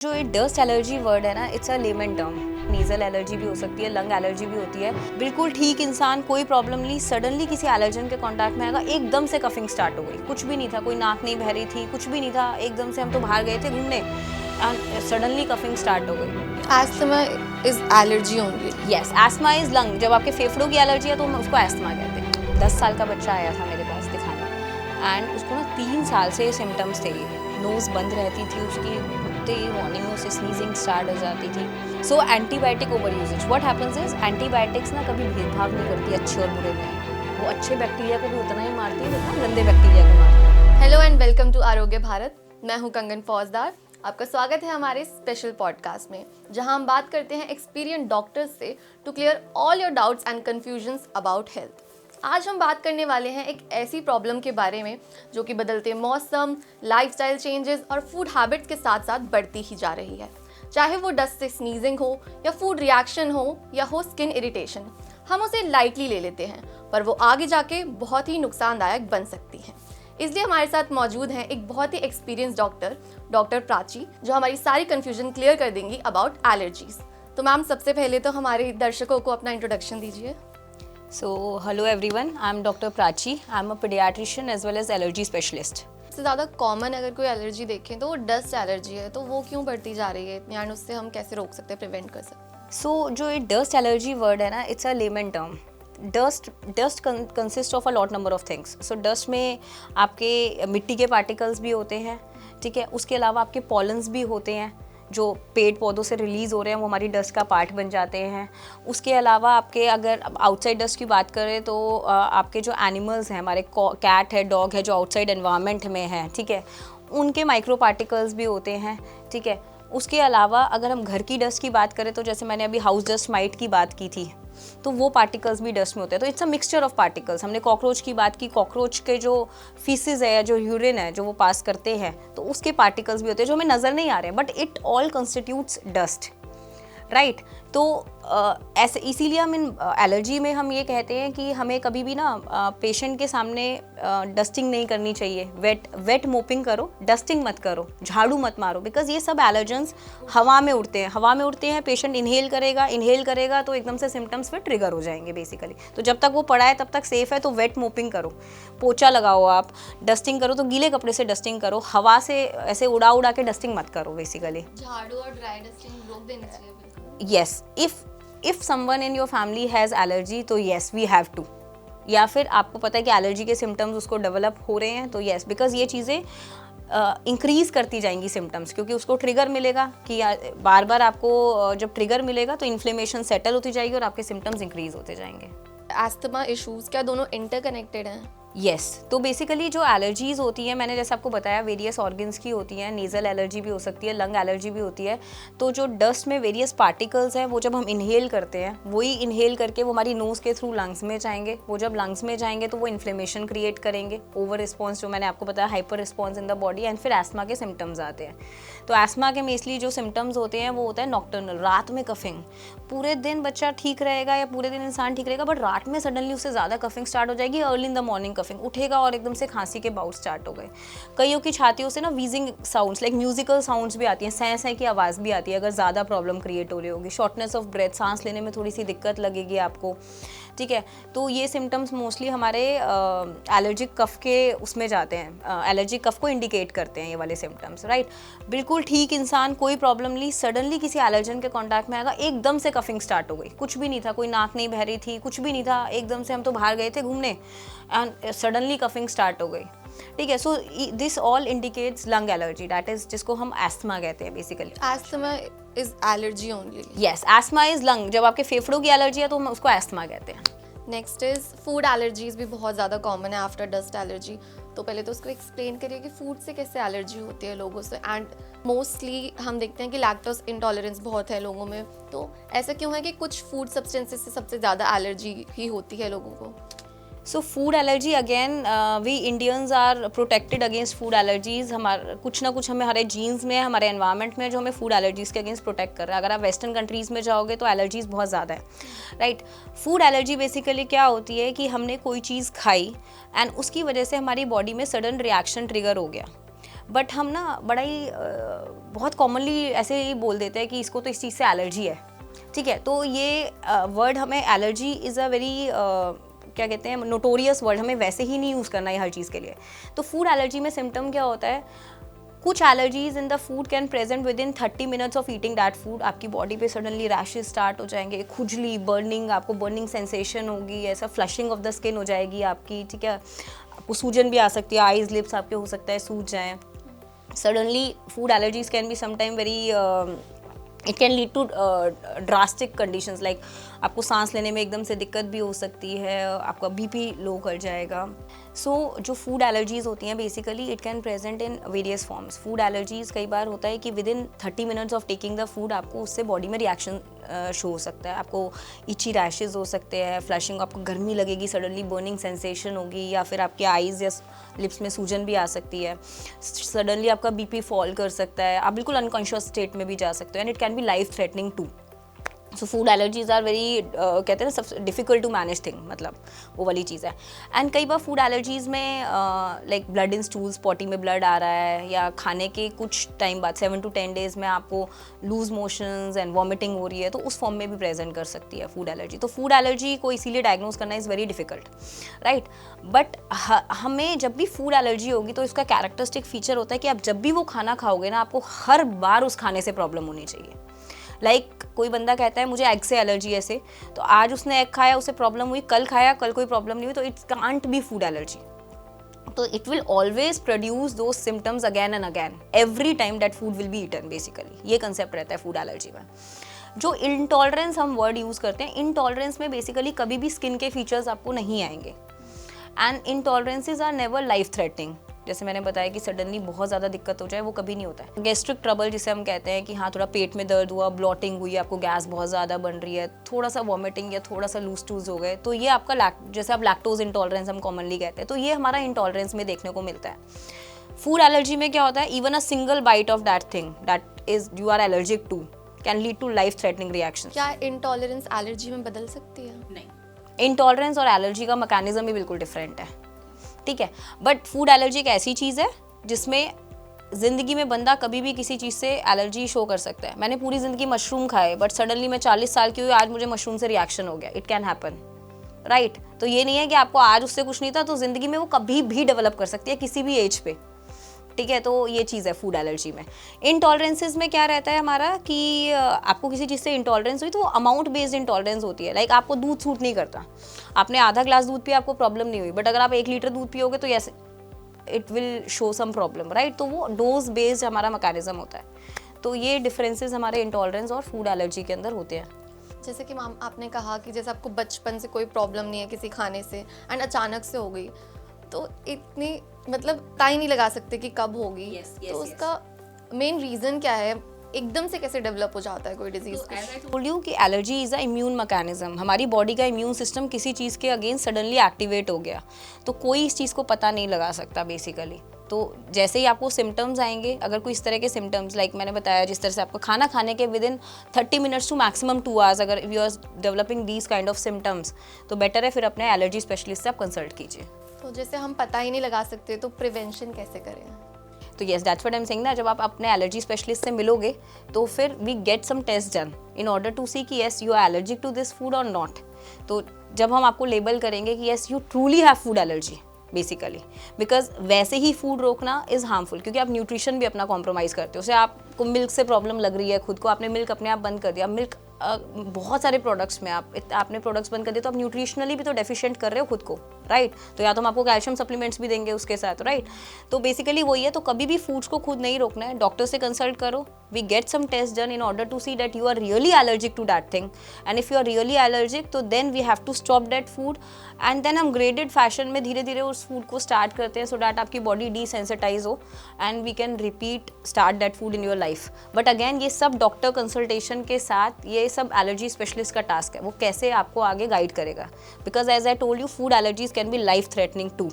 जो ये dust allergy word है ना, it's a lemon term. Nasal allergy भी हो सकती है, लंग एलर्जी भी होती है। बिल्कुल ठीक इंसान, कोई प्रॉब्लम नहीं, सडनली किसी एलर्जन के कांटेक्ट में आएगा, एकदम से कफिंग स्टार्ट हो गई। कुछ भी नहीं था, कोई नाक नहीं बह रही थी, कुछ भी नहीं था, एकदम से हम तो बाहर गए थे घूमने एंड सडनली कफिंग स्टार्ट हो गई। Asthma is allergy only. Yes, asthma is lung. जब आपके फेफड़ों की एलर्जी है तो हम उसको एस्थमा कहते हैं। 10 साल का बच्चा आया था मेरे पास दिखाने एंड उसको ना 3 साल से सिम्टम्स थे। नोज़ बंद रहती थी उसकी, उठते ही मॉर्निंग में उसे स्नीजिंग स्टार्ट हो जाती थी। So antibiotic over usage, what happens is antibiotics ना कभी भेदभाव नहीं करती अच्छे और बुरे में। वो अच्छे बैक्टीरिया को भी उतना ही मारती है जितना गंदे बैक्टीरिया को मारती है। हेलो एंड वेलकम टू आरोग्य भारत। मैं हूं कंगन फौजदार। आपका स्वागत है हमारे स्पेशल पॉडकास्ट में, जहां हम बात करते हैं एक्सपीरियंस डॉक्टर्स से to clear all your doubts and confusions about health. आज हम बात करने वाले हैं एक ऐसी प्रॉब्लम के बारे में जो कि बदलते मौसम, लाइफस्टाइल चेंजेस और फूड हैबिट्स के साथ साथ बढ़ती ही जा रही है। चाहे वो डस्ट से स्नीजिंग हो या फूड रिएक्शन हो या हो स्किन इरिटेशन, हम उसे लाइटली ले लेते हैं, पर वो आगे जाके बहुत ही नुकसानदायक बन सकती है। इसलिए हमारे साथ मौजूद हैं एक बहुत ही एक्सपीरियंस डॉक्टर प्राची, जो हमारी सारी कंफ्यूजन क्लियर कर देंगी अबाउट एलर्जीज। तो मैम, सबसे पहले तो हमारे दर्शकों को अपना इंट्रोडक्शन दीजिए। So hello everyone, I'm Dr. Prachi. I'm a pediatrician as well as allergy specialist. सबसे ज़्यादा कॉमन अगर कोई एलर्जी देखें तो वो डस्ट एलर्जी है, तो वो क्यों बढ़ती जा रही है इतनी, एंड उससे हम कैसे रोक सकते हैं, प्रिवेंट कर सकते हैं? So जो ये डस्ट एलर्जी वर्ड है ना, it's a lemon term. Dust consist of a lot number of things. So dust में आपके मिट्टी के पार्टिकल्स भी होते हैं, ठीक है। उसके अलावा आपके पॉलन्स भी होते हैं जो पेड़ पौधों से रिलीज़ हो रहे हैं, वो हमारी डस्ट का पार्ट बन जाते हैं। उसके अलावा आपके अगर आउटसाइड डस्ट की बात करें तो आपके जो एनिमल्स हैं, हमारे कैट है, डॉग है, जो आउटसाइड एनवायरनमेंट में है, ठीक है, उनके माइक्रो पार्टिकल्स भी होते हैं, ठीक है। उसके अलावा अगर हम घर की डस्ट की बात करें तो जैसे मैंने अभी हाउस डस्ट माइट की बात की थी, तो वो पार्टिकल्स भी डस्ट में होते हैं। तो it's a mixture of particles. हमने कॉकरोच की बात की, कॉकरोच के जो फीसिस है या जो यूरिन है जो वो पास करते हैं, तो उसके पार्टिकल्स भी होते हैं जो हमें नज़र नहीं आ रहे हैं, but it all constitutes dust, right. तो ऐसे इसीलिए हम इन एलर्जी में हम ये कहते हैं कि हमें कभी भी ना पेशेंट के सामने डस्टिंग नहीं करनी चाहिए। वेट मोपिंग करो, डस्टिंग मत करो, झाड़ू मत मारो, बिकॉज ये सब एलर्जेंस हवा में उड़ते हैं। पेशेंट इनहेल करेगा तो एकदम से सिम्टम्स फिर ट्रिगर हो जाएंगे बेसिकली। तो जब तक वो पड़ा है तब तक सेफ है। तो वेट मोपिंग करो, पोछा लगाओ, आप डस्टिंग करो तो गीले कपड़े से डस्टिंग करो, हवा से ऐसे उड़ा के डस्टिंग मत करो बेसिकली। झाड़ू और ड्राई डस्टिंग रोक देनी चाहिए। Yes, if someone in your family has allergy, तो yes we have to। या फिर आपको पता है कि एलर्जी के सिम्टम्स उसको डेवलप हो रहे हैं, तो yes, बिकॉज ये चीज़ें इंक्रीज करती जाएंगी सिम्टम्स, क्योंकि उसको ट्रिगर मिलेगा कि बार बार आपको जब ट्रिगर मिलेगा तो इन्फ्लेमेशन सेटल होती जाएगी और आपके सिम्टम्स इंक्रीज होते जाएंगे। एस्थमा इश्यूज क्या दोनों इंटरकनेक्टेड हैं? यस, तो बेसिकली जो एलर्जीज़ होती हैं, मैंने जैसे आपको बताया, वेरियस ऑर्गन्स की होती हैं। नेज़ल एलर्जी भी हो सकती है, लंग एलर्जी भी होती है। तो जो डस्ट में वेरियस पार्टिकल्स हैं, वो जब हम इनहेल करते हैं, वही इनहेल करके वो हमारी नोज़ के थ्रू लंग्स में जाएंगे। वो जब लंग्स में जाएंगे तो वो इन्फ्लेमेशन क्रिएट करेंगे, ओवर रिस्पॉन्स, जो मैंने आपको बताया, hyper response in the body, and फिर एस्थमा के सिम्टम्स आते हैं। तो एस्थमा के मेनली जो सिम्टम्स होते हैं वो होता है नॉक्टर्नल, रात में कफिंग। पूरे दिन बच्चा ठीक रहेगा या पूरे दिन इंसान ठीक रहेगा, बट रात में सडनली उससे ज़्यादा कफिंग स्टार्ट हो जाएगी। Early in the morning coughing, उठेगा और एकदम से खांसी के बाउट स्टार्ट हो गए। कईयों की छातियों से ना wheezing sounds, like musical sounds भी आती हैं, सैं सैं की आवाज़ भी आती है अगर ज़्यादा प्रॉब्लम क्रिएट हो रही होगी। शॉर्टनेस ऑफ ब्रेथ, सांस लेने में थोड़ी सी दिक्कत लगेगी आपको, ठीक है। तो ये सिम्टम्स मोस्टली हमारे एलर्जिक कफ के उसमें जाते हैं, एलर्जिक कफ को इंडिकेट करते हैं ये वाले सिम्टम्स, राइट। बिल्कुल ठीक इंसान, कोई प्रॉब्लम नहीं, सडनली किसी एलर्जन के कॉन्टैक्ट में आएगा, एकदम से कफिंग स्टार्ट हो गई। कुछ भी नहीं था, कोई नाक नहीं बह रही थी, कुछ भी नहीं था, एकदम से हम तो बाहर गए थे घूमने एंड सडनली कफिंग स्टार्ट हो गई, ठीक है। So this all indicates lung allergy, that is जिसको हम एस्थमा कहते हैं basically. Asthma is allergy only. Yes, asthma is lung. जब आपके फेफड़ों की एलर्जी है तो हम उसको एस्थमा कहते हैं। नेक्स्ट इज फूड एलर्जीज भी बहुत ज़्यादा कॉमन है आफ्टर डस्ट एलर्जी। तो पहले तो उसको एक्सप्लेन करिए कि फूड से कैसे एलर्जी होती है लोगों से, एंड मोस्टली हम देखते हैं कि लैक्टोज इंटॉलरेंस बहुत है लोगों में। तो ऐसा क्यों है कि कुछ फूड सब्सटेंसेस से सबसे ज़्यादा एलर्जी ही होती है लोगों को? So food allergy, again we Indians are protected against food allergies. हमारे कुछ ना कुछ हमारे जीन्स में, हमारे एनवायरनमेंट में जो हमें फूड एलर्जीज के अगेंस्ट प्रोटेक्ट कर रहा है। अगर आप वेस्टर्न कंट्रीज़ में जाओगे तो एलर्जीज बहुत ज़्यादा है, राइट। फूड एलर्जी बेसिकली क्या होती है कि हमने कोई चीज़ खाई एंड उसकी वजह से हमारी बॉडी में सडन रिएक्शन ट्रिगर हो गया, बट हम ना बड़ा ही बहुत कॉमनली ऐसे ही बोल देते हैं कि इसको तो इस चीज़ से एलर्जी है, ठीक है। तो ये वर्ड हमें एलर्जी इज़ अ वेरी क्या कहते हैं नोटोरियस वर्ड, हमें वैसे ही नहीं यूज़ करना है हर चीज़ के लिए। तो फूड एलर्जी में सिम्टम क्या होता है, कुछ allergies in the food can present with in 30 minutes of eating that food. आपकी बॉडी पे सडनली रैशेज स्टार्ट हो जाएंगे, खुजली, बर्निंग, आपको बर्निंग सेंसेशन होगी, ऐसा फ्लशिंग ऑफ द स्किन हो जाएगी आपकी, ठीक है। आपको सूजन भी आ सकती है, आईज लिप्स आपके हो सकता है सूज जाएँ। Suddenly food allergies can be sometime very it can lead to drastic conditions like आपको सांस लेने में एकदम से दिक्कत भी हो सकती है, आपका बीपी लो कर जाएगा। सो जो फूड एलर्जीज़ होती हैं basically it can present in various forms. Food allergies कई बार होता है कि with in 30 minutes of taking the food आपको उससे बॉडी में रिएक्शन शो हो सकता है, आपको इची रैशेज हो सकते हैं, फ्लशिंग, आपको गर्मी लगेगी, सडनली बर्निंग सेंसेशन होगी, या फिर आपके आईज या लिप्स में सूजन भी आ सकती है, सडनली आपका बीपी फॉल कर सकता है, आप बिल्कुल अनकॉन्शियस स्टेट में भी जा सकते हो, and it can be life threatening too. So food allergies are very कहते हैं ना सबसे डिफ़िकल्ट टू मैनेज थिंग, मतलब वो वाली चीज़ है। एंड कई बार फूड एलर्जीज़ में like blood in stools, potty में ब्लड आ रहा है, या खाने के कुछ टाइम बाद 7 to 10 डेज़ में आपको लूज मोशंस एंड वॉमिटिंग हो रही है, तो उस फॉर्म में भी प्रेजेंट कर सकती है फूड एलर्जी। तो फूड एलर्जी को इसीलिए डायग्नोज करना is very difficult, right. But हमें जब भी फूड एलर्जी होगी तो इसका कैरेक्टरिस्टिक फीचर होता है कि आप जब भी वो खाना खाओगे ना, आपको हर बार उस खाने से प्रॉब्लम होनी चाहिए। लाइक कोई बंदा कहता है मुझे एग से एलर्जी ऐसे, तो आज उसने एग खाया, उसे प्रॉब्लम हुई, कल खाया, कल कोई प्रॉब्लम नहीं हुई, तो it can't be food allergy. तो it will always produce those symptoms again and again every time that food will be eaten. Basically ये कंसेप्ट रहता है फूड एलर्जी में। जो इंटॉलरेंस हम वर्ड यूज़ करते हैं, इंटॉलरेंस में बेसिकली कभी भी स्किन के फीचर्स आपको नहीं आएंगे, and intolerances are never life threatening. जैसे मैंने बताया कि सडनली बहुत ज़्यादा दिक्कत हो जाए, वो कभी नहीं होता है। गैस्ट्रिक ट्रबल जिसे हम कहते हैं कि हाँ थोड़ा पेट में दर्द हुआ, ब्लॉटिंग हुई, आपको गैस बहुत ज़्यादा बन रही है, थोड़ा सा वॉमिटिंग या थोड़ा सा लूज टूज हो गए, तो ये आपका जैसे आप लैक्टोज इंटॉलरेंस हम कॉमनली कहते हैं, तो ये हमारा इंटॉलरेंस में देखने को मिलता है। फूड एलर्जी में क्या होता है, even a single bite of that thing that is you are allergic to can lead to life threatening reaction. क्या इंटॉलरेंस एलर्जी में बदल सकती है? नहीं, इंटॉलरेंस और एलर्जी का मैकेनिज्म ही बिल्कुल डिफरेंट है, ठीक है। बट फूड एलर्जी एक ऐसी चीज़ है जिसमें ज़िंदगी में बंदा कभी भी किसी चीज़ से एलर्जी शो कर सकता है। मैंने पूरी ज़िंदगी मशरूम खाए, बट सडनली मैं 40 साल की हुई, आज मुझे मशरूम से रिएक्शन हो गया, इट कैन हैपन, राइट। तो ये नहीं है कि आपको आज उससे कुछ नहीं था, तो ज़िंदगी में वो कभी भी डेवलप कर सकती है किसी भी एज पे, ठीक है। तो ये चीज़ है फूड एलर्जी में। इंटॉलरेंसेज में क्या रहता है हमारा कि आपको किसी चीज़ से इंटॉलरेंस हुई तो वो अमाउंट बेस्ड इंटॉलरेंस होती है। लाइक आपको दूध सूट नहीं करता, आपने आधा ग्लास दूध पिया, आपको प्रॉब्लम नहीं हुई, बट अगर आप 1 लीटर दूध पियोगे तो yes it will show some problem, right. तो वो डोज बेस्ड हमारा मैकेनिज्म होता है। तो ये डिफरेंसेस हमारे इंटॉलरेंस और फूड एलर्जी के अंदर होते हैं। जैसे कि मैम आपने कहा कि जैसे आपको बचपन से कोई प्रॉब्लम नहीं है किसी खाने से एंड अचानक से हो गई, तो इतनी मतलब टाइम नहीं लगा सकते कि कब होगी। तो उसका मेन रीज़न क्या है, एकदम से कैसे डेवलप हो जाता है कोई डिजीज? बोल रही हूँ कि allergy is a immune mechanism. हमारी बॉडी का इम्यून सिस्टम किसी चीज़ के अगेंस्ट सडनली एक्टिवेट हो गया, तो कोई इस चीज़ को पता नहीं लगा सकता बेसिकली। तो जैसे ही आपको सिम्टम्स आएंगे, अगर कोई इस तरह के सिम्टम्स लाइक मैंने बताया, जिस तरह से आपको खाना खाने के within 30 minutes to maximum 2 hours अगर you are developing these kind of symptoms, तो बेटर है फिर अपने एलर्जी स्पेशलिस्ट से आप कंसल्ट कीजिए। तो जैसे हम पता ही नहीं लगा सकते, तो प्रिवेंशन कैसे करें? तो yes that's what I am saying ना, जब आप अपने एलर्जी स्पेशलिस्ट से मिलोगे तो फिर we get some test done in order to see कि yes you are allergic to this food और नॉट। तो जब हम आपको लेबल करेंगे कि yes you truly have food allergy basically, because वैसे ही फूड रोकना इज़ हार्मफुल, क्योंकि आप न्यूट्रिशन भी अपना कॉम्प्रोमाइज़ करते हो। जैसे आपको मिल्क से प्रॉब्लम लग रही है, खुद को आपने मिल्क अपने आप बंद कर दिया, मिल्क बहुत सारे प्रोडक्ट्स में आपने प्रोडक्ट्स बंद कर दिए, तो आप न्यूट्रिशनली भी तो डेफिशिएंट कर रहे हो खुद को, राइट। तो या तो हम आपको कैल्शियम सप्लीमेंट्स भी देंगे उसके साथ, राइट। तो बेसिकली वही है। तो कभी भी फूड्स को खुद नहीं रोकना है, डॉक्टर से कंसल्ट करो, we get some test done in order to see that you are really allergic to that thing, and if you are really allergic तो then we have to stop that food, and then हम graded fashion में धीरे धीरे उस food को start करते हैं, so that आपकी बॉडी डिसेंसिटाइज हो and we can repeat start that food in your life. But again ये सब डॉक्टर कंसल्टेशन के साथ, ये सब एलर्जी स्पेशलिस्ट का टास्क है, वो कैसे आपको आगे गाइड करेगा, because as I told you food allergies can be life threatening too,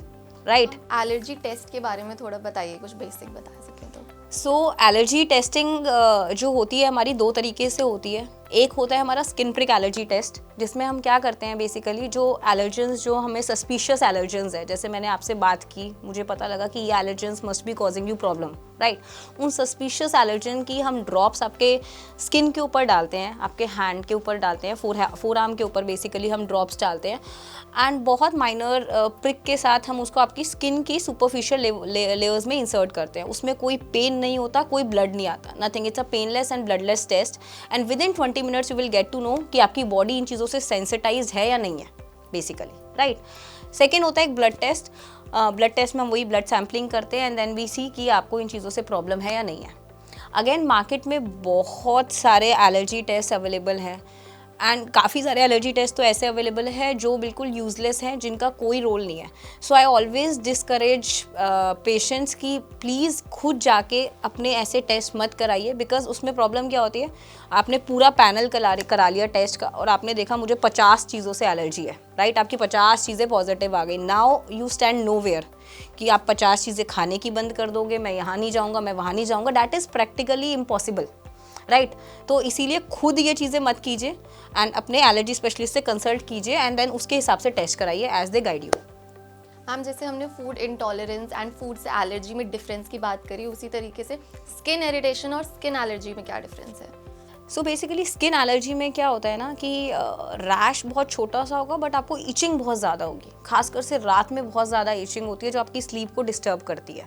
right. Allergy test के बारे में थोड़ा बताइए, कुछ बेसिक बता सकें तो। सो एलर्जी टेस्टिंग जो होती है हमारी 2 तरीके से होती है। एक होता है हमारा स्किन प्रिक एलर्जी टेस्ट, जिसमें हम क्या करते हैं बेसिकली जो एलर्जेंस जो हमें सस्पिशियस एलर्जेंस है, जैसे मैंने आपसे बात की, मुझे पता लगा कि ये allergens must be causing you problem, right, उन सस्पिशियस एलर्जन की हम ड्रॉप्स आपके स्किन के ऊपर डालते हैं, आपके हैंड के ऊपर डालते हैं, फोर आर्म के ऊपर बेसिकली हम ड्रॉप्स डालते हैं, एंड बहुत माइनर प्रिक के साथ हम उसको आपकी स्किन की सुपरफिशियल लेयर्स में इंसर्ट करते हैं। उसमें कोई पेन नहीं होता, कोई ब्लड नहीं आता, nothing, it's a painless and bloodless test, and within 20 minutes you will get to know कि आपकी बॉडी इन चीज़ों से सेंसिटाइज है या नहीं है बेसिकली, राइट। सेकेंड होता है एक ब्लड टेस्ट। ब्लड टेस्ट में हम वही ब्लड सैम्पलिंग करते हैं एंड देन वी सी कि आपको इन चीज़ों से प्रॉब्लम है या नहीं है। अगेन मार्केट में बहुत सारे एलर्जी टेस्ट अवेलेबल हैं, एंड काफ़ी सारे एलर्जी टेस्ट तो ऐसे अवेलेबल है जो बिल्कुल यूज़लेस हैं, जिनका कोई रोल नहीं है। सो आई ऑलवेज डिस्करेज पेशेंट्स की प्लीज़ खुद जाके अपने ऐसे टेस्ट मत कराइए, बिकॉज उसमें प्रॉब्लम क्या होती है, आपने पूरा पैनल करा लिया टेस्ट का और आपने देखा मुझे 50 चीज़ों से एलर्जी है, राइट, आपकी 50 चीज़ें पॉजिटिव आ गई। नाउ यू स्टैंड नोवेयर कि आप 50 चीज़ें खाने की बंद कर दोगे, मैं यहाँ नहीं जाऊँगा, मैं वहाँ नहीं जाऊँगा, that is practically impossible, right. तो इसीलिए खुद ये चीज़ें मत कीजिए एंड अपने एलर्जी स्पेशलिस्ट से कंसल्ट कीजिए एंड देन उसके हिसाब से टेस्ट कराइए as they guide you. Ma'am, जैसे हमने फूड इंटॉलरेंस एंड फूड से एलर्जी में डिफरेंस की बात करी, उसी तरीके से स्किन इरिटेशन और स्किन एलर्जी में क्या डिफरेंस है? सो बेसिकली स्किन एलर्जी में क्या होता है ना कि रैश बहुत छोटा सा होगा बट आपको इचिंग बहुत ज़्यादा होगी, खासकर से रात में बहुत ज़्यादा इचिंग होती है जो आपकी स्लीप को डिस्टर्ब करती है,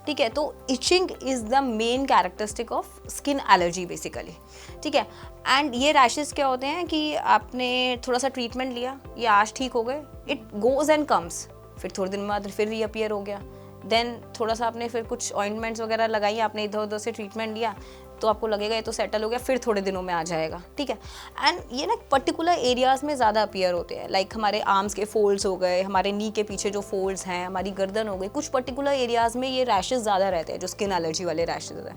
ठीक है। तो itching is the main characteristic of skin allergy basically, ठीक है। एंड ये रैशेस क्या होते हैं कि आपने थोड़ा सा ट्रीटमेंट लिया, ये आज ठीक हो गए, इट गोज एंड कम्स, फिर थोड़े दिन बाद फिर रीअपियर हो गया, देन थोड़ा सा आपने फिर कुछ ऑइंटमेंट्स वगैरह लगाई, आपने इधर उधर से ट्रीटमेंट लिया तो आपको लगेगा ये तो सेटल हो गया, फिर थोड़े दिनों में आ जाएगा, ठीक है। एंड ये ना पर्टिकुलर एरियाज़ में ज़्यादा अपीयर होते हैं, लाइक हमारे आर्म्स के फोल्ड्स हो गए, हमारे नी के पीछे जो फोल्ड्स हैं, हमारी गर्दन हो गई, कुछ पर्टिकुलर एरियाज़ में ये रैशेज़ ज़्यादा रहते हैं जो स्किन एलर्जी वाले रैशेज़ हैं।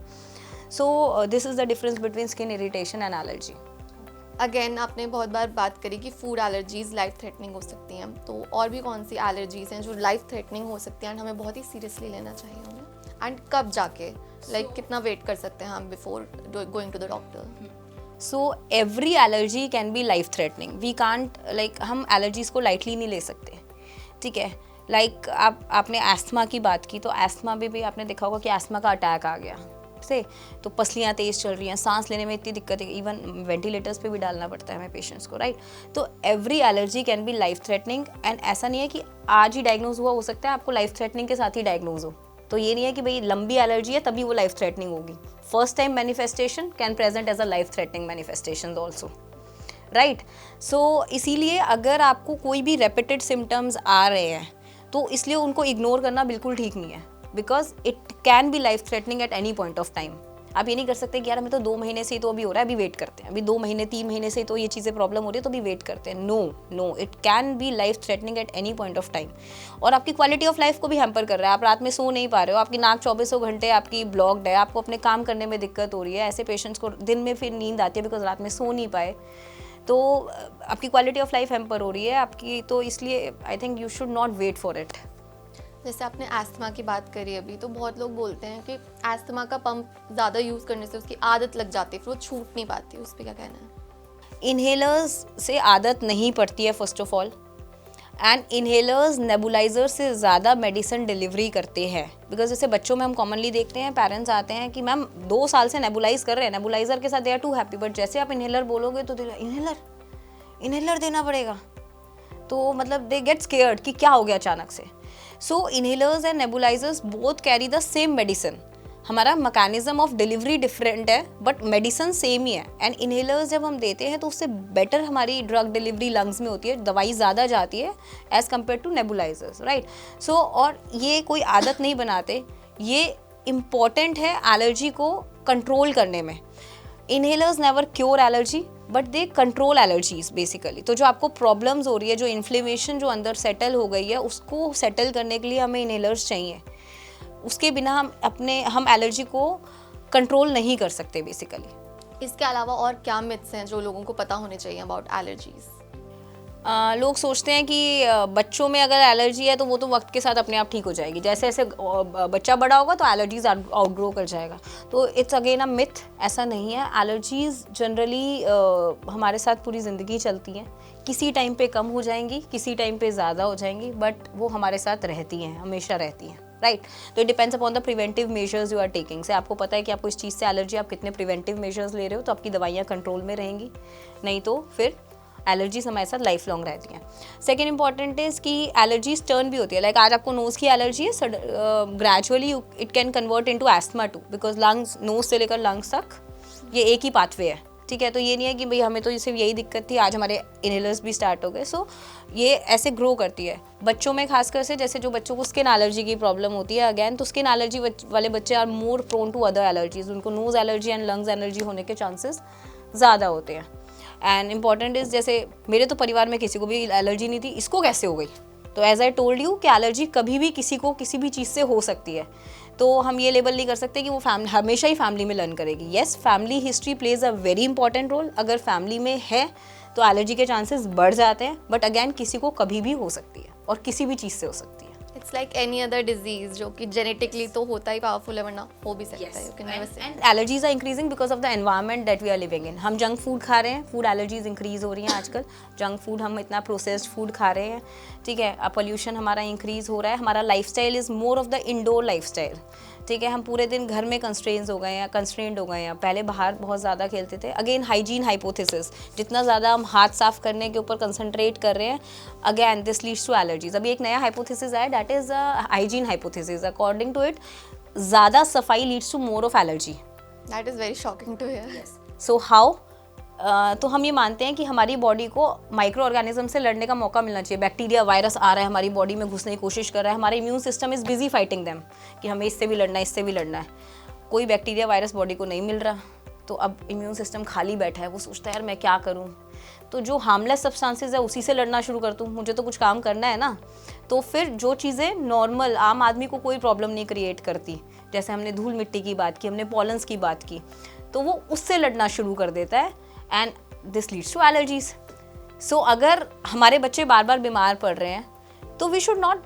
So this is the difference between skin irritation and allergy. Again आपने बहुत बार बात करी कि फूड एलर्जीज लाइफ थ्रेटनिंग हो सकती हैं, तो और भी कौन सी एलर्जीज हैं जो लाइफ थ्रेटनिंग हो सकती हैं एंड हमें बहुत ही सीरियसली लेना चाहिए उन्हें, एंड कब जाके लाइक कितना वेट कर सकते हैं हम before going to the doctor? So every allergy can be life threatening, we can't, like हम एलर्जीज़ को लाइटली नहीं ले सकते, ठीक है। लाइक आपने एस्थमा की बात की, तो एस्थमा में भी आपने देखा होगा कि एस्थमा का अटैक आ गया से, तो पसलियाँ तेज़ चल रही हैं, सांस लेने में इतनी दिक्कत है, इवन वेंटिलेटर्स पे भी डालना पड़ता है हमें पेशेंट्स को, राइट। तो every allergy can be life threatening, and ऐसा नहीं है कि आज ही डायग्नोज हुआ, हो सकता है आपको लाइफ थ्रेटनिंग के साथ ही डायग्नोज हो, तो ये नहीं है कि भाई लंबी एलर्जी है तभी वो लाइफ थ्रेटनिंग होगी। First time manifestation can present as a life threatening manifestation also, right. So इसीलिए अगर आपको कोई भी रेपिटेड सिम्टम्स आ रहे हैं तो इसलिए उनको इग्नोर करना बिल्कुल ठीक नहीं है, because it can be life threatening at any point of time. आप ये नहीं कर सकते कि यार हमें तो 2 महीने से ही तो अभी हो रहा है, अभी वेट करते हैं, अभी 2 महीने 3 महीने से तो ये चीज़ें प्रॉब्लम हो रही है तो अभी वेट करते हैं। No, it can be life threatening at any point of time, और आपकी क्वालिटी ऑफ लाइफ को भी हैम्पर कर रहा है। आप रात में सो नहीं पा रहे हो, आपकी नाक 24 घंटे आपकी ब्लॉक्ड है, आपको अपने काम करने में दिक्कत हो रही है। ऐसे पेशेंट्स को दिन में फिर नींद आती है बिकॉज रात में सो नहीं पाए, तो आपकी क्वालिटी ऑफ लाइफ हैम्पर हो रही है आपकी, तो इसलिए I think you should not wait for it. जैसे आपने एस्थमा की बात करी अभी, तो बहुत लोग बोलते हैं कि एस्थमा का पंप ज़्यादा यूज़ करने से उसकी आदत लग जाती है, फिर वो छूट नहीं पाती, उस पर क्या कहना है? इन्हेलर्स से आदत नहीं पड़ती है first of all, and inhalers nebuliser से ज़्यादा मेडिसिन डिलीवरी करते हैं, बिकॉज जैसे बच्चों में हम कॉमनली देखते हैं, पेरेंट्स आते हैं कि मैम 2 साल से नेबुलाइज कर रहे हैं, नेबुलाइजर के साथ they are too happy, but जैसे आप इन्हेलर बोलोगे तो इन्हेलर देना पड़ेगा, तो मतलब दे गेट स्केयर्ड कि क्या हो गया अचानक से। So inhalers and nebulizers both carry the same medicine, हमारा मैकेनिज्म ऑफ डिलीवरी डिफरेंट है बट मेडिसिन सेम ही है। एंड इन्हेलर्स जब हम देते हैं तो उससे बेटर हमारी ड्रग डिलीवरी लंग्स में होती है, दवाई ज़्यादा जाती है as compare to nebulizers, right. So और ये कोई आदत नहीं बनाते, ये इम्पॉर्टेंट है एलर्जी को कंट्रोल करने में। Inhalers never cure allergy but they control allergies basically. तो जो आपको प्रॉब्लम्स हो रही है, जो इन्फ्लेमेशन जो अंदर सेटल हो गई है, उसको सेटल करने के लिए हमें इन्हेलर्स चाहिए, उसके बिना हम एलर्जी को कंट्रोल नहीं कर सकते बेसिकली। इसके अलावा और क्या मिथ्स हैं जो लोगों को पता होने चाहिए अबाउट एलर्जीज? लोग सोचते हैं कि बच्चों में अगर एलर्जी है तो वो तो वक्त के साथ अपने आप ठीक हो जाएगी, जैसे जैसे बच्चा बड़ा होगा तो एलर्जीज आउटग्रो कर जाएगा। तो इट्स अगेन अ मिथ, ऐसा नहीं है। एलर्जीज जनरली हमारे साथ पूरी ज़िंदगी चलती हैं, किसी टाइम पे कम हो जाएंगी, किसी टाइम पे ज़्यादा हो जाएंगी, बट वो हमारे साथ रहती हैं, हमेशा रहती हैं, राइट। तो it depends upon the preventive measures you are taking. से आपको पता है कि आपको इस चीज़ से एलर्जी, आप कितने प्रिवेंटिव मेजर्स ले रहे हो, तो आपकी दवाइयाँ कंट्रोल में रहेंगी, नहीं तो फिर एलर्जीज हमारे साथ लाइफ लॉन्ग रहती हैं। सेकेंड इंपॉर्टेंट इज़ कि एलर्जीज टर्न भी होती है, लाइक आज आपको नोज़ की एलर्जी है, gradually it can convert into asthma too, because lungs, nose से लेकर लंग्स तक ये एक ही पाथवे है, ठीक है। तो ये नहीं है कि भाई हमें तो सिर्फ यही दिक्कत थी, आज हमारे इनहेलर्स भी स्टार्ट हो गए। सो ये ऐसे ग्रो करती है बच्चों में, खासकर से जैसे जो बच्चों को स्किन एलर्जी की प्रॉब्लम होती है, अगेन तो स्किन एलर्जी वाले बच्चे are more prone to other allergies, उनको nose allergy and lungs allergy होने के चांसेस ज़्यादा होते हैं। एंड इम्पॉर्टेंट इज़, जैसे मेरे तो परिवार में किसी को भी एलर्जी नहीं थी, इसको कैसे हो गई? तो एज आई टोल्ड यू कि एलर्जी कभी भी किसी को किसी भी चीज़ से हो सकती है, तो हम ये लेबल नहीं कर सकते कि वो फैमिली हमेशा ही फैमिली में लर्न करेगी। Yes, family history plays a very important role. अगर फैमिली में है तो एलर्जी के चांसेस बढ़ जाते हैं, बट अगेन किसी को कभी भी हो सकती है और किसी भी चीज़ से हो सकती है। It's like any other disease जो कि जेनेटिकली तो होता ही पावरफुल है, वरना हो भी सकता है। You can never say. And allergies are increasing because of the environment that we are living in. हम जंक फूड खा रहे हैं, फूड एलर्जीज इंक्रीज हो रही हैं आजकल। जंक फूड, हम इतना प्रोसेस्ड फूड खा रहे हैं, ठीक है। पोल्यूशन हमारा इंक्रीज हो रहा है, हमारा lifestyle is more of the indoor lifestyle, ठीक है। हम पूरे दिन घर में कंस्ट्रेंड हो गए हैं, पहले बाहर बहुत ज़्यादा खेलते थे। अगेन हाइजीन हाइपोथेसिस, जितना ज़्यादा हम हाथ साफ करने के ऊपर कंसंट्रेट कर रहे हैं, again this leads to allergies. अभी एक नया हाइपोथेसिस आया, that is hygiene hypothesis. According to it, ज़्यादा सफाई leads to more of allergy. That is very shocking to hear. So how? तो हम ये मानते हैं कि हमारी बॉडी को माइक्रो ऑर्गेनिज्म से लड़ने का मौका मिलना चाहिए। बैक्टीरिया, वायरस आ रहा है हमारी बॉडी में, घुसने की कोशिश कर रहा है, हमारा immune system is busy fighting them कि हमें इससे भी लड़ना है, इससे भी लड़ना है। कोई बैक्टीरिया, वायरस बॉडी को नहीं मिल रहा, तो अब इम्यून सिस्टम खाली बैठा है, वो सोचता है यार मैं क्या करूँ, तो जो हार्मलेस सब्सटेंसेस है उसी से लड़ना शुरू कर दूँ, मुझे तो कुछ काम करना है ना। तो फिर जो चीज़ें नॉर्मल आम आदमी को कोई प्रॉब्लम नहीं क्रिएट करती, जैसे हमने धूल मिट्टी की बात की, हमने पॉलन्स की बात की, तो वो उससे लड़ना शुरू कर देता है, and this leads to allergies. So अगर हमारे बच्चे बार बार बीमार पड़ रहे हैं तो वी शुड नॉट,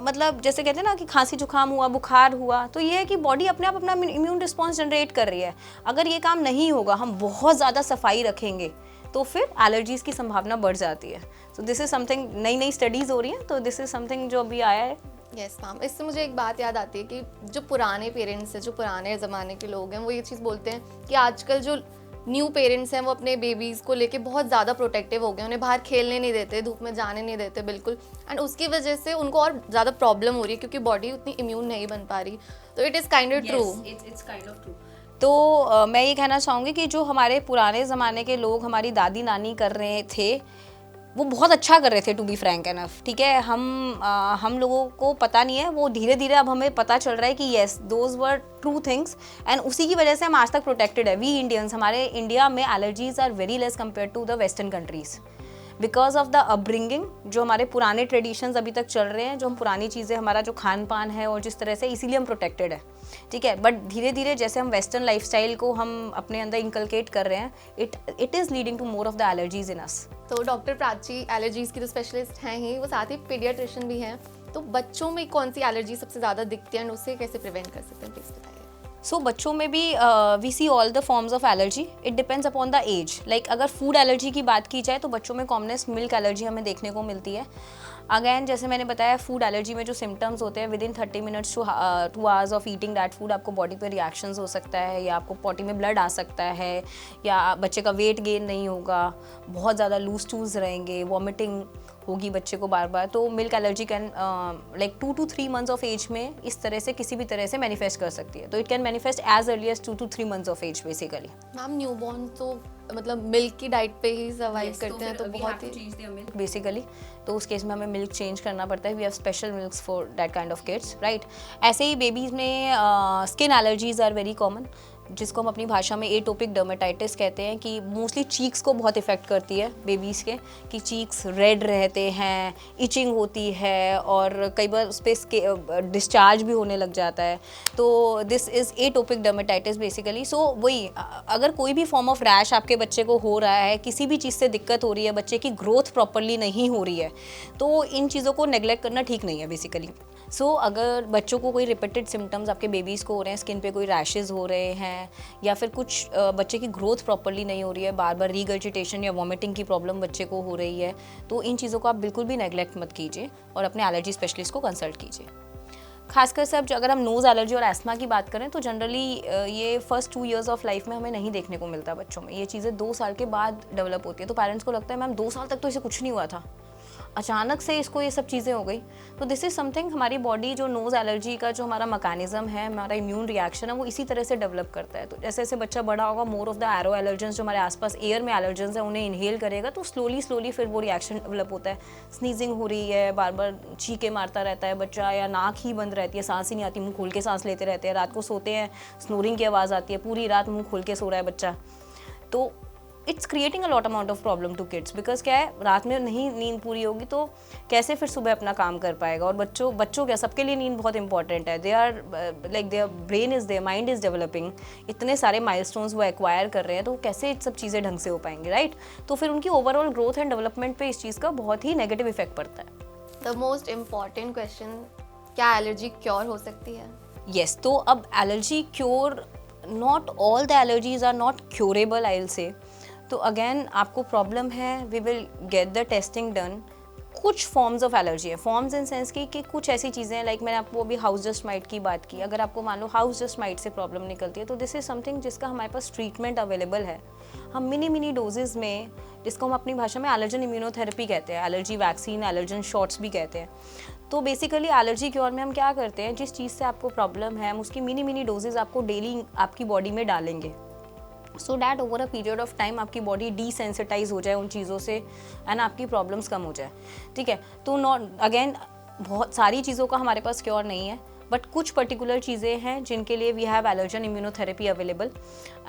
मतलब जैसे कहते हैं ना कि खांसी जुकाम हुआ, बुखार हुआ, तो ये है कि बॉडी अपने आप अपना इम्यून रिस्पॉन्स जनरेट कर रही है। अगर ये काम नहीं होगा, हम बहुत ज़्यादा सफाई रखेंगे, तो फिर एलर्जीज़ की संभावना बढ़ जाती है। सो दिस इज़ समथिंग, नई नई स्टडीज़ हो रही हैं, तो दिस इज़ समथिंग जो अभी आया है। यस मैम, इससे मुझे एक बात याद आती है कि जो पुराने पेरेंट्स हैं, जो पुराने ज़माने के लोग हैं, वो ये चीज़ बोलते हैं कि आजकल जो न्यू पेरेंट्स हैं वो अपने बेबीज़ को लेके बहुत ज़्यादा प्रोटेक्टिव हो गए, उन्हें बाहर खेलने नहीं देते, धूप में जाने नहीं देते बिल्कुल, एंड उसकी वजह से उनको और ज़्यादा प्रॉब्लम हो रही है क्योंकि बॉडी उतनी इम्यून नहीं बन पा रही। तो it is kind of true. It's kind of true. तो मैं ये कहना चाहूँगी कि जो हमारे पुराने ज़माने के लोग, हमारी दादी नानी कर रहे थे, वो बहुत अच्छा कर रहे थे, टू बी फ्रैंक एनफ, ठीक है। हम लोगों को पता नहीं है, वो धीरे धीरे अब हमें पता चल रहा है कि yes those were true things, and उसी की वजह से हम आज तक प्रोटेक्टेड है। वी इंडियंस, हमारे इंडिया में allergies are very less compare to the western countries, because of the upbringing, जो हमारे पुराने ट्रेडिशंस अभी तक चल रहे हैं, जो हम पुरानी चीज़ें, हमारा जो खान पान है और जिस तरह से, इसीलिए हम प्रोटेक्टेड है, ठीक है। बट धीरे धीरे जैसे हम वेस्टर्न लाइफस्टाइल को हम अपने अंदर इंकलकेट कर रहे हैं, it is leading to more of the allergies in us. तो डॉक्टर प्राची एलर्जीज़ की तो स्पेशलिस्ट हैं ही, वो साथ ही पीडियाट्रिशियन भी हैं। तो बच्चों में कौन सी एलर्जी सबसे ज़्यादा दिखती है, उससे कैसे प्रिवेंट कर सकते हैं, प्लीज़ बताइए। सो बच्चों में भी we see all the forms of allergy, it depends upon the age. Like अगर फूड एलर्जी की बात की जाए तो बच्चों में कॉमनेस्ट मिल्क एलर्जी हमें देखने को मिलती है। अगेन जैसे मैंने बताया, फूड एलर्जी में जो सिम्टम्स होते हैं, within 30 minutes to 2 hours of eating that food आपको बॉडी पे रिएक्शंस हो सकता है, या आपको पॉटी में ब्लड आ सकता है, या बच्चे का वेट गेन नहीं होगा, बहुत ज़्यादा लूज टूल्स रहेंगे, वॉमिटिंग होगी बच्चे को बार बार। तो milk allergy can like 2 to 3 months of age में इस तरह से किसी भी तरह से मैनिफेस्ट कर सकती है। तो it can manifest as early age 2 to 3 months of age basically. Ma'am newborn तो मतलब मिल्क की डाइट पे ही सर्वाइव करते हैं, तो बहुत ही बेसिकली तो उस केस में हमें मिल्क चेंज करना पड़ता है। We have special milks for that kind of kids, right. ऐसे ही बेबीज़ में skin allergies are very common. जिसको हम अपनी भाषा में एटोपिक डर्मेटाइटिस कहते हैं, कि मोस्टली चीक्स को बहुत इफ़ेक्ट करती है बेबीज़ के, कि चीक्स रेड रहते हैं, इचिंग होती है और कई बार उस पर डिस्चार्ज भी होने लग जाता है। तो this is atopic dermatitis basically. So वही, अगर कोई भी फॉर्म ऑफ रैश आपके बच्चे को हो रहा है, किसी भी चीज़ से दिक्कत हो रही है, बच्चे की ग्रोथ प्रॉपरली नहीं हो रही है, तो इन चीज़ों को नेग्लेक्ट करना ठीक नहीं है बेसिकली। सो अगर बच्चों को कोई रिपीटेड सिम्टम्स आपके बेबीज़ को हो रहे हैं, स्किन पे कोई रैशेज़ हो रहे हैं, या फिर कुछ बच्चे की ग्रोथ प्रॉपरली नहीं हो रही है, बार बार रीगर्जिटेशन या वॉमिटिंग की प्रॉब्लम बच्चे को हो रही है, तो इन चीज़ों को आप बिल्कुल भी नेग्लेक्ट मत कीजिए और अपने एलर्जी स्पेशलिस्ट को कंसल्ट कीजिए। खासकर से अब अगर हम नोज़ एलर्जी और एस्थमा की बात करें तो जनरली ये फर्स्ट 2 इयर्स ऑफ लाइफ में हमें नहीं देखने को मिलता बच्चों में। ये चीज़ें 2 साल के बाद डेवलप होती है। तो पेरेंट्स को लगता है मैम 2 साल तक तो इसे कुछ नहीं हुआ था, अचानक से इसको ये सब चीज़ें हो गई। तो दिस इज़ समथिंग, हमारी बॉडी जो नोज़ एलर्जी का जो हमारा मैकेनिज्म है, हमारा इम्यून रिएक्शन है, वो इसी तरह से डेवलप करता है। तो जैसे जैसे बच्चा बड़ा होगा, मोर ऑफ द एरो एलर्जेंस जो हमारे आसपास एयर में एलर्जेंस है उन्हें इनहेल करेगा, तो स्लोली फिर वो रिएक्शन डेवलप होता है। स्नीजिंग हो रही है, बार बार चीखे मारता रहता है बच्चा, या नाक ही बंद रहती है, सांस ही नहीं आती, मुँह खोल के सांस लेते रहते हैं, रात को सोते हैं स्नोरिंग की आवाज़ आती है, पूरी रात मुँह खोल के सो रहा है बच्चा। तो it's creating a lot amount of problem to kids, because क्या है, रात में नहीं नींद पूरी होगी तो कैसे फिर सुबह अपना काम कर पाएगा। और बच्चों क्या, सबके लिए नींद बहुत इंपॉर्टेंट है। They are like their brain is, their mind is developing, इतने सारे माइलस्टोन्स वो एक्वायर कर रहे हैं, तो कैसे सब चीज़ें ढंग से हो पाएंगी, राइट। तो फिर उनकी ओवरऑल ग्रोथ एंड डेवलपमेंट पे इस चीज़ का बहुत ही नेगेटिव इफेक्ट पड़ता है। द मोस्ट इम्पॉर्टेंट क्वेश्चन, क्या एलर्जी क्योर हो सकती है? यस, तो अब allergy cure, not all the allergies are not curable, I will say. तो अगेन आपको प्रॉब्लम है, we will get the testing done. कुछ फॉर्म्स ऑफ एलर्जी है, फॉर्म्स इन सेंस की कि कुछ ऐसी चीज़ें हैं, लाइक मैंने आपको अभी हाउस डस्ट माइट की बात की। अगर आपको मान लो हाउस डस्ट माइट से प्रॉब्लम निकलती है, तो दिस इज़ समथिंग जिसका हमारे पास ट्रीटमेंट अवेलेबल है। हम मिनी डोजेज़ में, जिसको हम अपनी भाषा में एलर्जन इम्यूनोथेरेपी कहते हैं, एलर्जी वैक्सीन, एलर्जन शॉट्स भी कहते हैं। तो बेसिकली एलर्जी क्योर में हम क्या करते हैं, जिस चीज़ से आपको प्रॉब्लम है, हम उसकी मिनी डोजेज़ आपको डेली आपकी बॉडी में डालेंगे, so that over a period of time आपकी बॉडी डिसेंसिटाइज हो जाए उन चीज़ों से एंड आपकी प्रॉब्लम्स कम हो जाए, ठीक है। तो नॉट, अगेन बहुत सारी चीज़ों का हमारे पास क्योर नहीं है, बट कुछ पर्टिकुलर चीज़ें हैं जिनके लिए we have allergen immunotherapy available,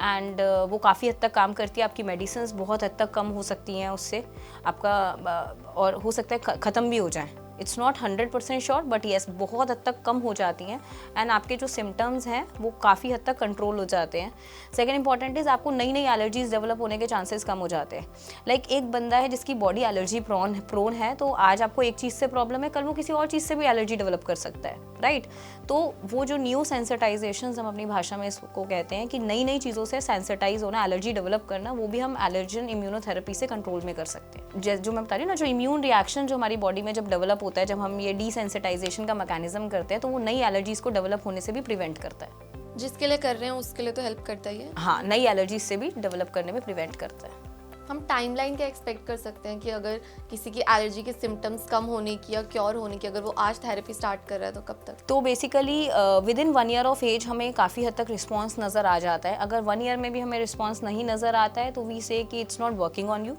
and वो काफ़ी हद तक काम करती है। आपकी मेडिसिन्स बहुत हद तक कम हो सकती हैं उससे, आपका और हो सकता है ख़त्म भी हो जाए। It's not 100% sure, but yes बहुत हद तक कम हो जाती हैं एंड आपके जो सिम्टम्स हैं वो काफ़ी हद तक कंट्रोल हो जाते हैं। सेकेंड इंपॉर्टेंट इज़, आपको नई एलर्जीज डेवलप होने के चांसेस कम हो जाते हैं। लाइक एक बंदा है जिसकी बॉडी एलर्जी प्रोन है, तो आज आपको एक चीज़ से प्रॉब्लम है, कल वो किसी और चीज़ से भी एलर्जी डेवलप कर सकता है, राइट। तो वो जो न्यू सेंसिटाइजेशन हम अपनी भाषा में इसको कहते हैं, कि नई चीज़ों से सेंसिटाइज होना, एलर्जी डेवलप करना, वो भी हम एलर्जन इम्यूनोथेरेपी से कंट्रोल में कर सकते हैं। जो मैं बता रही हूँ ना, जो इम्यून रिएक्शन जो हमारी बॉडी में जब डेवलप होता है, जब हम ये डिसेंसिटाइजेशन का मैकेनिज्म करते हैं, तो वो नई एलर्जीज को डेवलप होने से भी प्रिवेंट करता है। जिसके लिए कर रहे हैं उसके लिए तो हेल्प करता ही है। हाँ, नई एलर्जीज से भी डेवलप करने में प्रिवेंट करता है। हम टाइमलाइन क्या एक्सपेक्ट कर सकते हैं कि अगर किसी की एलर्जी के सिम्टम्स कम होने की या क्योर होने की, अगर वो आज थेरेपी स्टार्ट कर रहा है तो कब तक? तो basically within 1 year of age हमें काफ़ी हद तक रिस्पॉन्स नज़र आ जाता है। अगर 1 ईयर में भी हमें रिस्पॉन्स नहीं नज़र आता है तो वी से कि it's not working on you.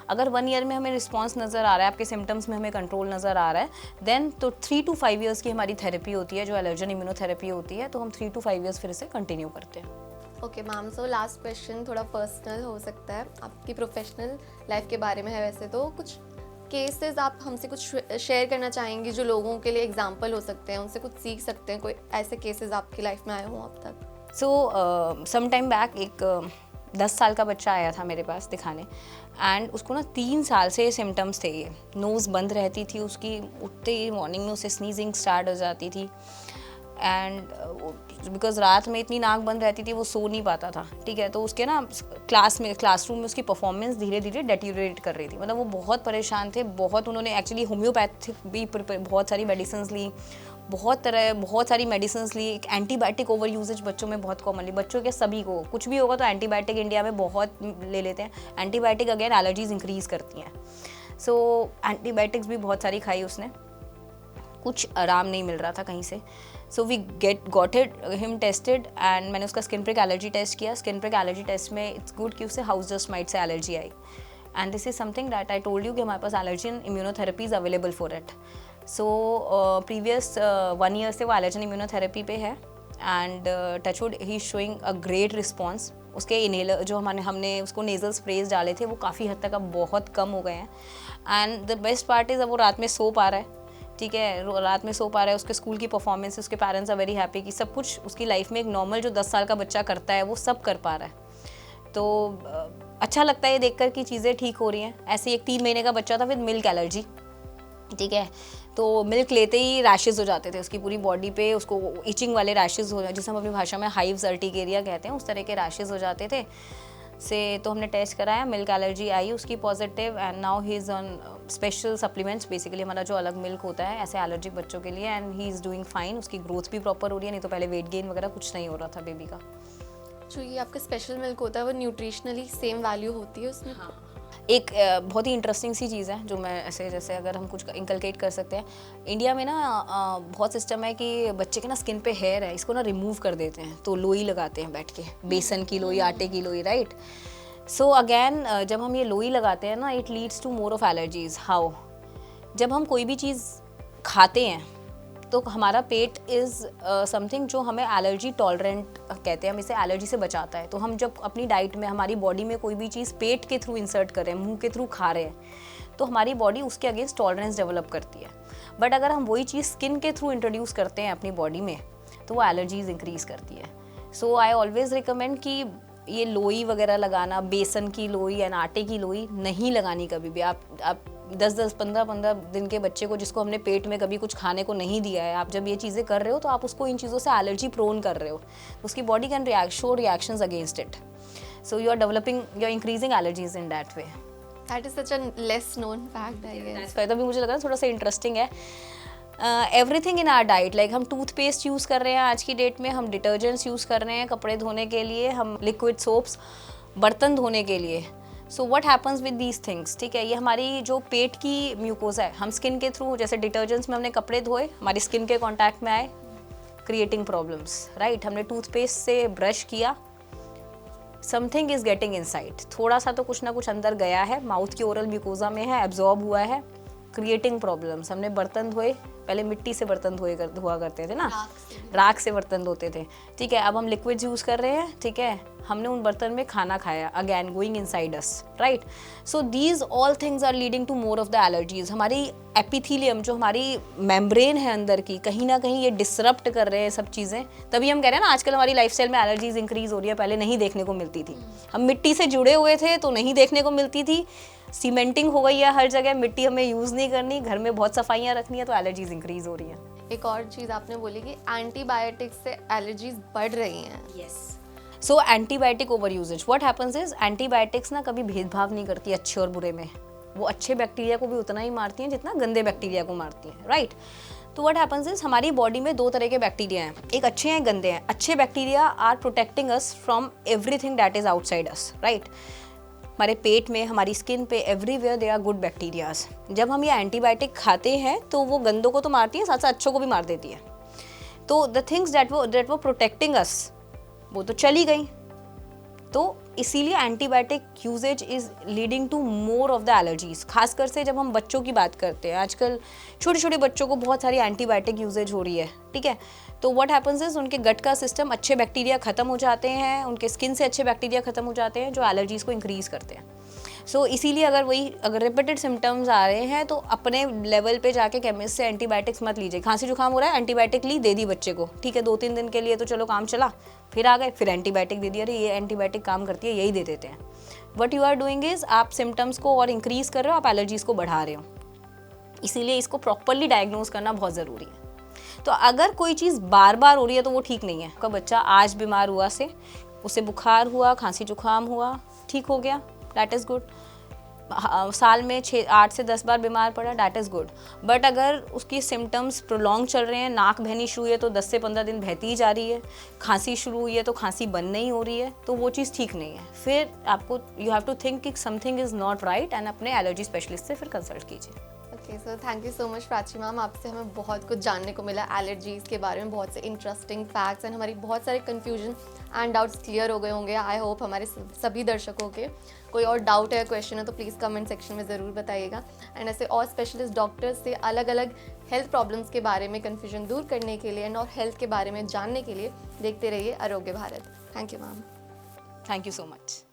अगर 1 ईयर में हमें रिस्पॉन्स नज़र आ रहा है, आपके सिम्टम्स में हमें कंट्रोल नज़र आ रहा है, देन तो 3 to 5 ईयर्स की हमारी थेरेपी होती है, जो एलर्जन इम्यूनोथेरेपी होती है, तो हम 3 to 5 ईयर्स फिर से कंटिन्यू करते हैं। Okay ma'am, so last question थोड़ा पर्सनल हो सकता है, आपकी प्रोफेशनल लाइफ के बारे में है। वैसे तो कुछ केसेस आप हमसे कुछ शेयर करना चाहेंगे जो लोगों के लिए एग्जांपल हो सकते हैं, उनसे कुछ सीख सकते हैं, कोई ऐसे केसेस आपकी लाइफ में आए हों अब तक? सो सम टाइम बैक एक 10 साल का बच्चा आया था मेरे पास दिखाने, एंड उसको ना 3 साल से सिम्टम्स थे। ये नोज़ बंद रहती थी उसकी, उठते ही मॉर्निंग में उसे स्नीजिंग स्टार्ट हो जाती थी, एंड बिकॉज रात में इतनी नाक बंद रहती थी वो सो नहीं पाता था, ठीक है। तो उसके ना क्लासरूम में उसकी परफॉर्मेंस धीरे धीरे डेटीरियोरेट कर रही थी, मतलब वो बहुत परेशान थे। बहुत उन्होंने एक्चुअली होम्योपैथिक भी बहुत सारी मेडिसिन ली, बहुत सारी मेडिसिन ली। एक एंटीबायोटिक ओवर यूजेज बच्चों में बहुत कॉमनली, बच्चों के सभी को कुछ भी होगा तो एंटीबायोटिक इंडिया में बहुत ले लेते हैं। एंटीबायोटिक अगेन एलर्जीज इंक्रीज़ करती हैं, सो एंटीबायोटिक्स भी बहुत सारी खाई उसने, कुछ आराम नहीं मिल रहा था कहीं से। So we got him tested and मैंने उसका स्किन प्रिक एलर्जी टेस्ट किया। स्किन प्रिक एलर्जी टेस्ट में इट्स गुड कि उसे हाउस डस्ट माइट से एलर्जी आई, and this is something that I told you कि हमारे पास allergen immunotherapies available for it. So previous 1 year से वो एलर्जन इम्यूनोथेरेपी पे है, and touch wood he is showing a great response. उसके इनहेलर जो हमने उसको नेज़ल स्प्रेज डाले थे वो काफ़ी हद तक अब बहुत कम हो गए हैं। And the best part is अब वो रात में सो पा रहा है, ठीक है, रात में सो पा रहा है। उसके स्कूल की परफॉर्मेंस, उसके पेरेंट्स आर वेरी हैप्पी कि सब कुछ उसकी लाइफ में एक नॉर्मल जो 10 साल का बच्चा करता है वो सब कर पा रहा है। तो अच्छा लगता है ये देखकर कि चीज़ें ठीक हो रही हैं। ऐसे ही एक 3 महीने का बच्चा था विद मिल्क एलर्जी, ठीक है, तो मिल्क लेते ही रैशेज़ हो जाते थे उसकी पूरी बॉडी पे, उसको इचिंग वाले रैशेज़ हो, जिसे हम अपनी भाषा में हाइव्स अर्टिकेरिया कहते हैं, उस तरह के रैशेज़ हो जाते थे से। तो हमने टेस्ट कराया, मिल्क एलर्जी आई उसकी positive, and now he is on special supplements, basically हमारा जो अलग मिल्क होता है ऐसे एलर्जिक बच्चों के लिए, and he is doing fine. उसकी ग्रोथ भी प्रॉपर हो रही है, नहीं तो पहले वेट गेन वगैरह कुछ नहीं हो रहा था बेबी का। जो ये आपका स्पेशल मिल्क होता है वो न्यूट्रिशनली सेम वैल्यू होती है उसमें? हाँ। एक बहुत ही इंटरेस्टिंग सी चीज़ है जो मैं ऐसे जैसे अगर हम कुछ इंकलकेट कर सकते हैं, इंडिया में ना बहुत सिस्टम है कि बच्चे के ना स्किन पे हेयर है, इसको ना रिमूव कर देते हैं, तो लोई लगाते हैं बैठ के, बेसन की लोई, आटे की लोई, राइट। सो अगेन जब हम ये लोई लगाते हैं ना, it leads to more of allergies. How? जब हम कोई भी चीज़ खाते हैं तो हमारा पेट इज़ समथिंग जो हमें एलर्जी टॉलरेंट कहते हैं, हम इसे एलर्जी से बचाता है। तो हम जब अपनी डाइट में हमारी बॉडी में कोई भी चीज़ पेट के थ्रू इंसर्ट कर रहे हैं, मुंह के थ्रू खा रहे हैं, तो हमारी बॉडी उसके अगेंस्ट टॉलरेंस डेवलप करती है। बट अगर हम वही चीज़ स्किन के थ्रू इंट्रोड्यूस करते हैं अपनी बॉडी में, तो वो एलर्जीज इंक्रीज़ करती है। सो आई ऑलवेज रिकमेंड कि ये लोई वगैरह लगाना, बेसन की लोई या आटे की लोई नहीं लगानी कभी भी। आप 10-10, 15-15 दिन के बच्चे को, जिसको हमने पेट में कभी कुछ खाने को नहीं दिया है, आप जब ये चीज़ें कर रहे हो तो आप उसको इन चीज़ों से एलर्जी प्रोन कर रहे हो। उसकी body can show reactions against it, so you are increasing allergies in that way. That is such a less known fact, I guess. तभी मुझे लगा थोड़ा सा इंटरेस्टिंग है। Everything in our diet, like हम टूथपेस्ट यूज़ कर रहे हैं आज की डेट में, हम डिटर्जेंट्स यूज़ कर रहे हैं कपड़े धोने के लिए, हम लिक्विड सोप्स बर्तन धोने के लिए। So what happens with these things, ठीक है, ये हमारी जो पेट की म्यूकोसा है, हम स्किन के थ्रू, जैसे डिटर्जेंट्स में हमने कपड़े धोए, हमारी स्किन के कॉन्टैक्ट में आए, क्रिएटिंग प्रॉब्लम्स, राइट। हमने टूथपेस्ट से ब्रश किया, समथिंग इज गेटिंग इनसाइड, थोड़ा सा तो कुछ ना कुछ अंदर गया है, माउथ की ओरल म्यूकोसा में है, एब्जॉर्ब हुआ है, क्रिएटिंग प्रॉब्लम्स। हमने बर्तन धोए, पहले मिट्टी से बर्तन धोआ करते थे ना, राख से बर्तन धोते थे, ठीक है, अब हम लिक्विड्स यूज़ कर रहे हैं, ठीक है, हमने उन बर्तन में खाना खाया, again going inside us, right. So these all things are leading to more of the allergies. हमारी एपिथीलियम, जो हमारी मेम्ब्रेन है अंदर की, कहीं ना कहीं ये डिसरप्ट कर रहे हैं सब चीज़ें। तभी हम कह रहे हैं ना आजकल हमारी लाइफस्टाइल में एलर्जीज इंक्रीज हो रही है, पहले नहीं देखने को मिलती थी। हम मिट्टी से जुड़े हुए थे तो नहीं देखने को मिलती थी, सीमेंटिंग हो गई है हर जगह, मिट्टी हमें यूज़ नहीं करनी, घर में बहुत सफाइयाँ रखनी है, तो एलर्जीज इंक्रीज हो रही हैं। एक और चीज़ आपने बोली कि एंटीबायोटिक्स से एलर्जीज बढ़ रही हैं। Yes. So antibiotic over usage, what happens is, antibiotics ना कभी भेदभाव नहीं करती अच्छे और बुरे में। वो अच्छे बैक्टीरिया को भी उतना ही मारती हैं जितना गंदे बैक्टीरिया को मारती हैं, राइट। तो व्हाट हैपन्स इज, हमारी बॉडी में 2 तरह के बैक्टीरिया हैं, एक अच्छे हैं, एक गंदे हैं। अच्छे bacteria are protecting us from everything that is outside us, right. हमारे पेट में, हमारी स्किन पे, everywhere they are good bacterias. जब हम ये एंटीबायोटिक खाते हैं तो वो गंदों को तो मारती है, साथ साथ अच्छों को भी मार देती है। तो द थिंग्स दैट वो प्रोटेक्टिंग अस, वो तो चली गई। तो इसीलिए antibiotic usages is leading to more of the allergies. खासकर से जब हम बच्चों की बात करते हैं, आजकल छोटे छोटे बच्चों को बहुत सारी एंटीबायोटिक यूजेज हो रही है, ठीक है। तो व्हाट हैपन्स इज, उनके गट का सिस्टम, अच्छे बैक्टीरिया खत्म हो जाते हैं, उनके स्किन से अच्छे बैक्टीरिया खत्म हो जाते हैं जो एलर्जीज को इंक्रीज करते हैं। सो इसीलिए अगर रिपीटेड सिम्टम्स आ रहे हैं तो अपने लेवल पे जाके केमिस्ट से एंटीबायोटिक्स मत लीजिए। खांसी जुकाम हो रहा है, एंटीबायोटिक ली, दे दी बच्चे को, ठीक है, 2-3 दिन के लिए तो चलो काम चला, फिर आ गए, फिर एंटीबायोटिक दे दिया, अरे ये एंटीबायोटिक काम करती है, यही दे देते हैं। What you are doing is, आप सिम्टम्स को और इंक्रीज कर रहे हो, आप एलर्जीज को बढ़ा रहे हो। इसीलिए इसको प्रॉपरली डायग्नोज करना बहुत ज़रूरी है। तो अगर कोई चीज़ बार बार हो रही है तो वो ठीक नहीं है। आपका बच्चा आज बीमार हुआ से, उसे बुखार हुआ, खांसी जुकाम हुआ, ठीक हो गया, दैट इज़ गुड। साल में 8 से 10 बार बीमार पड़ा, दैट इज़ गुड। बट अगर उसकी सिम्टम्स प्रोलॉन्ग चल रहे हैं, नाक बहनी शुरू हुई है तो 10 से 15 दिन बहती ही जा रही है, खांसी शुरू हुई है तो खांसी बंद नहीं हो रही है, तो वो चीज़ ठीक नहीं है। फिर आपको यू हैव टू थिंक कि something is not right, and अपने एलर्जी स्पेशलिस्ट से फिर कंसल्ट कीजिए। Okay, okay, so thank you so much Prachi ma'am, आपसे हमें बहुत कुछ जानने को मिला एलर्जीज़ के बारे में, बहुत से इंटरेस्टिंग फैक्ट्स एंड हमारी बहुत सारे कन्फ्यूजन एंड डाउट्स क्लियर हो गए होंगे। आई होप हमारे सभी दर्शकों के कोई और डाउट है, क्वेश्चन है तो प्लीज़ कमेंट सेक्शन में ज़रूर बताइएगा। एंड ऐसे और स्पेशलिस्ट डॉक्टर्स से अलग अलग हेल्थ प्रॉब्लम्स के बारे में कन्फ्यूजन दूर करने के लिए एंड और हेल्थ के बारे में जानने के लिए देखते रहिए आरोग्य Bharat. Thank you ma'am. Thank you so much.